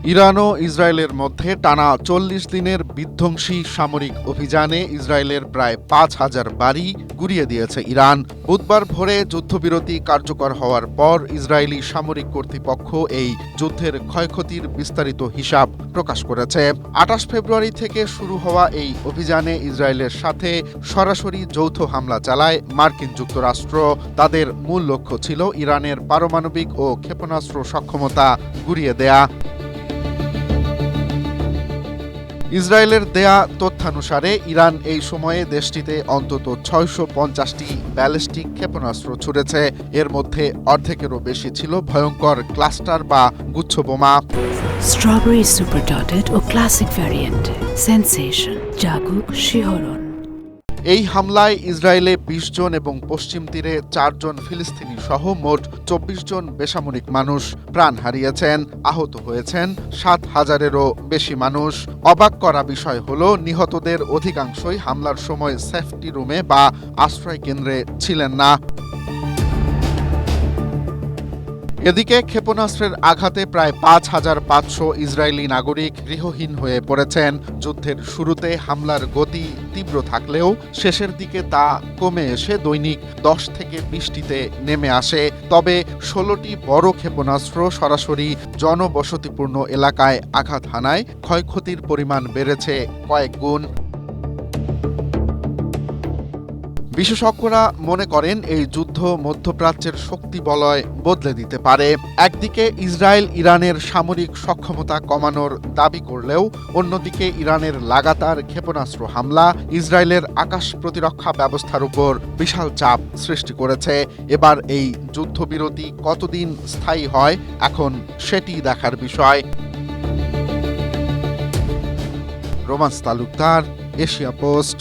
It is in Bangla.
ইরান ও ইসরায়েলের মধ্যে টানা ৪০ দিনের বিধ্বংসী সামরিক অভিযানে ইসরায়েলের প্রায় ৫,০০০ বাড়ি গুঁড়িয়ে দিয়েছে ইরান। বুধবার ভোরে যুদ্ধবিরতি কার্যকর হওয়ার পর ইসরায়েলি সামরিক কর্তৃপক্ষ এই যুদ্ধের ক্ষয়ক্ষতির বিস্তারিত হিসাব প্রকাশ করেছে। ২৮ ফেব্রুয়ারি থেকে শুরু হওয়া এই অভিযানে ইসরায়েলের সাথে সরাসরি যৌথ হামলা চালায় মার্কিন যুক্তরাষ্ট্র। তাদের মূল লক্ষ্য ছিল ইরানের পারমাণবিক ও ক্ষেপণাস্ত্র সক্ষমতা গুঁড়িয়ে দেয়া। ইসরায়েলের দেয়া তথ্যানুসারে ইরান এই সময়ে দেশটিতে অন্তত ৬৫০টি ব্যালিস্টিক ক্ষেপণাস্ত্র ছুড়েছে। এর মধ্যে অর্ধেকেরও বেশি ছিল ভয়ঙ্কর ক্লাস্টার বা গুচ্ছবোমা। স্ট্রবেরি সুপার ডটেড ও ক্লাসিক ভ্যারিয়েন্টে সেন্সেশন জাগুক শিহরণ। এই হামলায় ইসরায়েলে ২০ জন এবং পশ্চিম তীরে ৪ জন ফিলিস্তিনি সহ মোট ২৪ জন বেসামরিক মানুষ প্রাণ হারিয়েছেন। আহত হয়েছেন ৭,০০০-এরও বেশি মানুষ। অবাক করা বিষয় হল, নিহতদের অধিকাংশই হামলার সময় সেফটি রুমে বা আশ্রয় কেন্দ্রে ছিলেন না। এদিকে ক্ষেপণাস্ত্রের আঘাতে প্রায় ৫,৫০০ ইসরায়েলি নাগরিক গৃহহীন হয়ে পড়েছেন। যুদ্ধের শুরুতে হামলার গতি তীব্র থাকলেও শেষের দিকে তা কমে এসে দৈনিক ১০ থেকে ২০টিতে নেমে আসে। তবে ১৬টি বড় ক্ষেপণাস্ত্র সরাসরি জনবসতিপূর্ণ এলাকায় আঘাত হানায় ক্ষয়ক্ষতির পরিমাণ বেড়েছে কয়েক গুণ। বিশেষজ্ঞরা মনে করেন এই যুদ্ধ মধ্যপ্রাচ্যের শক্তি বলয় বদলে দিতে পারে। একদিকে ইসরায়েল ইরানের সামরিক সক্ষমতা কমানোর দাবি করলেও অন্যদিকে ইরানের লাগাতার ক্ষেপণাস্ত্র হামলা ইসরায়েলের আকাশ প্রতিরক্ষা ব্যবস্থার উপর বিশাল চাপ সৃষ্টি করেছে। এবার এই যুদ্ধবিরতি কতদিন স্থায়ী হয় এখন সেটি দেখার বিষয়। Romance Talukdar, Asia post.